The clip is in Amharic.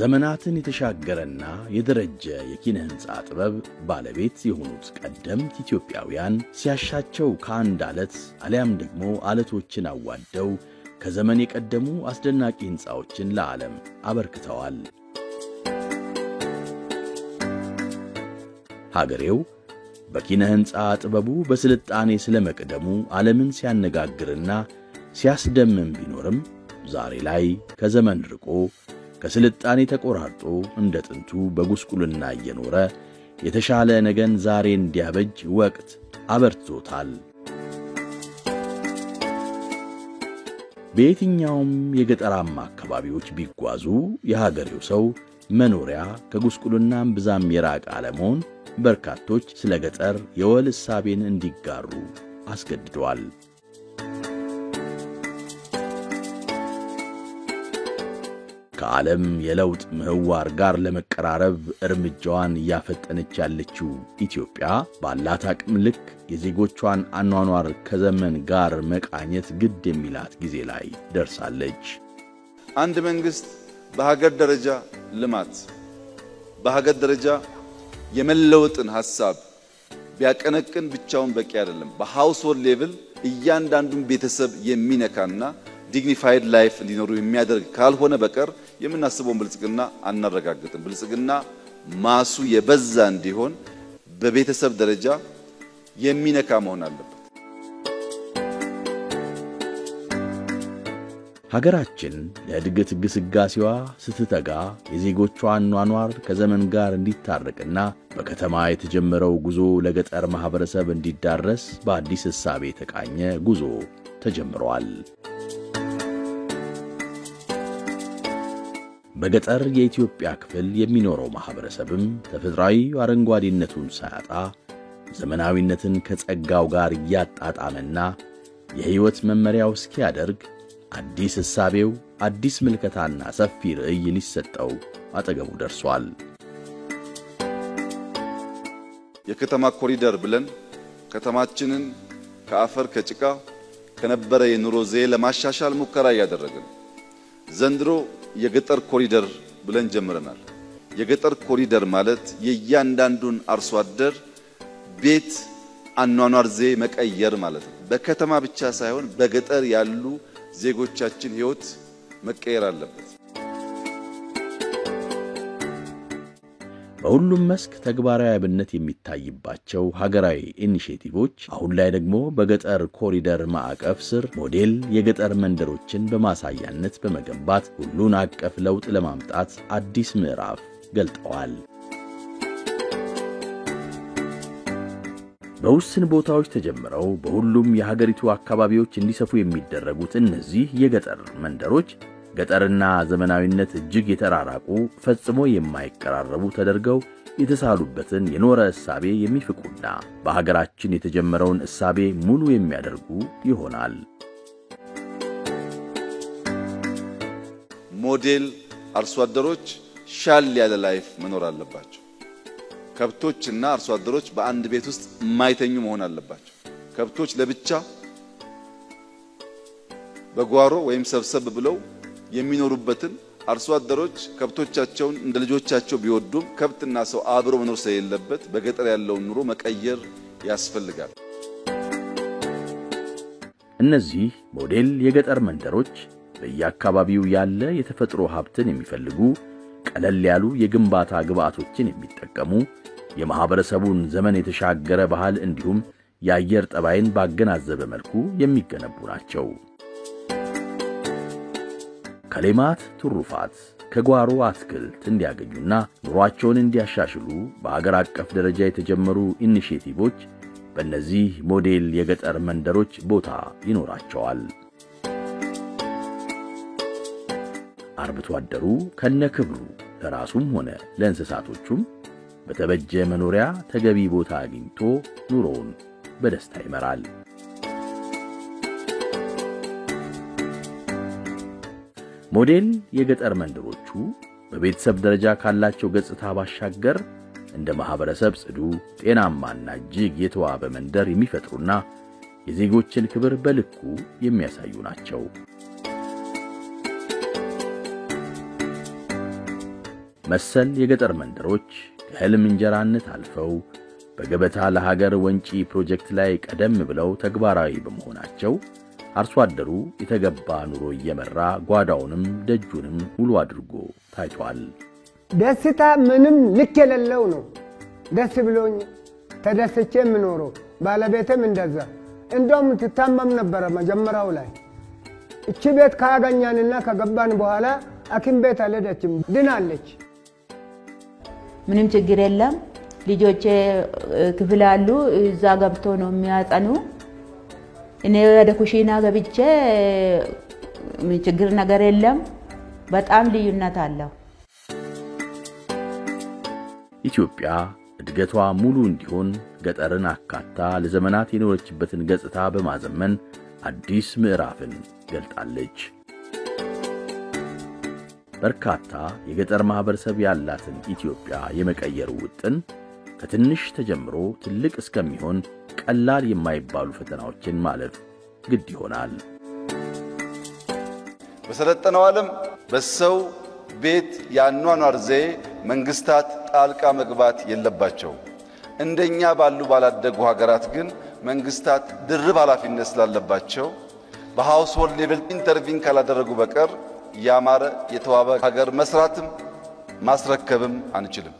ዘመናትን የተሻገረና የደረጀ የኪነ ህንጻ ጥበብ ባለቤት የሆኑት ቀደምት ኢትዮጵያውያን ሲያሻቸው ከአንድ አለት አሊያም ደግሞ አለቶችን አዋደው ከዘመን የቀደሙ አስደናቂ ህንጻዎችን ለዓለም አበርክተዋል። ሀገሬው በኪነ ህንጻ ጥበቡ በስልጣኔ ስለመቅደሙ ዓለምን ሲያነጋግርና ሲያስደምም ቢኖርም ዛሬ ላይ ከዘመን ርቆ ከስልጣኔ ተቆራርጦ እንደ ጥንቱ በጉስቁልና እየኖረ የተሻለ ነገን ዛሬ እንዲያበጅ ወቅት አበርቶታል። በየትኛውም የገጠራማ አካባቢዎች ቢጓዙ የሀገሬው ሰው መኖሪያ ከጉስቁልናም ብዛም የራቀ አለመሆን በርካቶች ስለ ገጠር የወል እሳቤን እንዲጋሩ አስገድዷል። ከዓለም የለውጥ ምህዋር ጋር ለመቀራረብ እርምጃዋን ያፈጠነች ያለችው ኢትዮጵያ ባላት አቅም ልክ የዜጎቿን አኗኗር ከዘመን ጋር መቃኘት ግድ የሚላት ጊዜ ላይ ደርሳለች። አንድ መንግስት በሀገር ደረጃ ልማት በሀገር ደረጃ የመለወጥን ሐሳብ ቢያቀነቅን ብቻውን በቂ አይደለም። በሃውስሆልድ ሌቭል እያንዳንዱን ቤተሰብ የሚነካና ዲግኒፋይድ ላይፍ እንዲኖሩ የሚያደርግ ካልሆነ በቀር የምናስበውን ብልጽግና አናረጋግጥም። ብልጽግና ማሱ የበዛ እንዲሆን በቤተሰብ ደረጃ የሚነካ መሆን አለበት። ሀገራችን ለእድገት ግስጋሴዋ ስትተጋ የዜጎቿን አኗኗር ከዘመን ጋር እንዲታረቅና በከተማ የተጀመረው ጉዞ ለገጠር ማህበረሰብ እንዲዳረስ በአዲስ እሳቤ የተቃኘ ጉዞ ተጀምሯል። በገጠር የኢትዮጵያ ክፍል የሚኖረው ማህበረሰብም ተፈጥሯዊ አረንጓዴነቱን ሳያጣ ዘመናዊነትን ከጸጋው ጋር ያጣጣመና የህይወት መመሪያው እስኪያደርግ አዲስ እሳቤው አዲስ ምልከታና ሰፊ ርዕይ ሊሰጠው አጠገቡ ደርሷል። የከተማ ኮሪደር ብለን ከተማችንን ከአፈር ከጭቃ ከነበረ የኑሮ ዘዬ ለማሻሻል ሙከራ ያደረግን ዘንድሮ የገጠር ኮሪደር ብለን ጀምረናል። የገጠር ኮሪደር ማለት የእያንዳንዱን አርሶ አደር ቤት አኗኗር ዘዬ መቀየር ማለት ነው። በከተማ ብቻ ሳይሆን በገጠር ያሉ ዜጎቻችን ህይወት መቀየር አለበት። በሁሉም መስክ ተግባራዊ አብነት የሚታይባቸው ሀገራዊ ኢኒሼቲቮች አሁን ላይ ደግሞ በገጠር ኮሪደር ማዕቀፍ ስር ሞዴል የገጠር መንደሮችን በማሳያነት በመገንባት ሁሉን አቀፍ ለውጥ ለማምጣት አዲስ ምዕራፍ ገልጠዋል። በውስን ቦታዎች ተጀምረው በሁሉም የሀገሪቱ አካባቢዎች እንዲሰፉ የሚደረጉት እነዚህ የገጠር መንደሮች ገጠርና ዘመናዊነት እጅግ የተራራቁ ፈጽሞ የማይቀራረቡ ተደርገው የተሳሉበትን የኖረ እሳቤ የሚፍቁና በሀገራችን የተጀመረውን እሳቤ ሙሉ የሚያደርጉ ይሆናል። ሞዴል አርሶ አደሮች ሻል ያለ ላይፍ መኖር አለባቸው። ከብቶችና አርሶ አደሮች በአንድ ቤት ውስጥ የማይተኙ መሆን አለባቸው። ከብቶች ለብቻ በጓሮ ወይም ሰብሰብ ብለው የሚኖሩበትን አርሶ አደሮች ከብቶቻቸውን እንደ ልጆቻቸው ቢወዱም ከብትና ሰው አብሮ መኖር ስለሌለበት በገጠር ያለውን ኑሮ መቀየር ያስፈልጋል። እነዚህ ሞዴል የገጠር መንደሮች በየአካባቢው ያለ የተፈጥሮ ሀብትን የሚፈልጉ ቀለል ያሉ የግንባታ ግብአቶችን የሚጠቀሙ የማህበረሰቡን ዘመን የተሻገረ ባህል እንዲሁም የአየር ጠባይን ባገናዘበ መልኩ የሚገነቡ ናቸው። ከሌማት ትሩፋት ከጓሮ አትክልት እንዲያገኙና ኑሯቸውን እንዲያሻሽሉ በአገር አቀፍ ደረጃ የተጀመሩ ኢኒሼቲቮች በእነዚህ ሞዴል የገጠር መንደሮች ቦታ ይኖራቸዋል። አርብቶ አደሩ ከነክብሩ ለራሱም ሆነ ለእንስሳቶቹም በተበጀ መኖሪያ ተገቢ ቦታ አግኝቶ ኑሮውን በደስታ ይመራል። ሞዴል የገጠር መንደሮቹ በቤተሰብ ደረጃ ካላቸው ገጽታ ባሻገር እንደ ማህበረሰብ ጽዱ ጤናማና እጅግ የተዋበ መንደር የሚፈጥሩና የዜጎችን ክብር በልኩ የሚያሳዩ ናቸው። መሰል የገጠር መንደሮች ከህልም እንጀራነት አልፈው በገበታ ለሀገር ወንጪ ፕሮጀክት ላይ ቀደም ብለው ተግባራዊ በመሆናቸው አርሶ አደሩ የተገባ ኑሮ እየመራ ጓዳውንም ደጁንም ሙሉ አድርጎ ታይቷል። ደስታ ምንም ልክ የሌለው ነው። ደስ ብሎኝ ተደስቼ ምኖረው ባለቤቴም እንደዛ እንደውም ትታመም ነበር መጀመሪያው ላይ እቺ ቤት ካገኛንና ከገባን በኋላ አኪም ቤት አልሄደችም ድናለች። ምንም ችግር የለም። ልጆቼ ክፍል አሉ እዛ ገብቶ ነው የሚያጠኑ። እኔ ወደ ኩሽና ገብቼ ችግር ነገር የለም። በጣም ልዩነት አለው። ኢትዮጵያ እድገቷ ሙሉ እንዲሆን ገጠርን አካታ ለዘመናት የኖረችበትን ገጽታ በማዘመን አዲስ ምዕራፍን ገልጣለች። በርካታ የገጠር ማህበረሰብ ያላትን ኢትዮጵያ የመቀየር ውጥን ከትንሽ ተጀምሮ ትልቅ እስከሚሆን ቀላል የማይባሉ ፈተናዎችን ማለፍ ግድ ይሆናል። በሰለጠነው ዓለም በሰው ቤት ያኗኗር ዘዬ መንግስታት ጣልቃ መግባት የለባቸው። እንደኛ ባሉ ባላደጉ ሀገራት ግን መንግስታት ድርብ ኃላፊነት ስላለባቸው በሃውስሆልድ ሌቭል ኢንተርቪን ካላደረጉ በቀር ያማረ የተዋበ ሀገር መስራትም ማስረከብም አንችልም።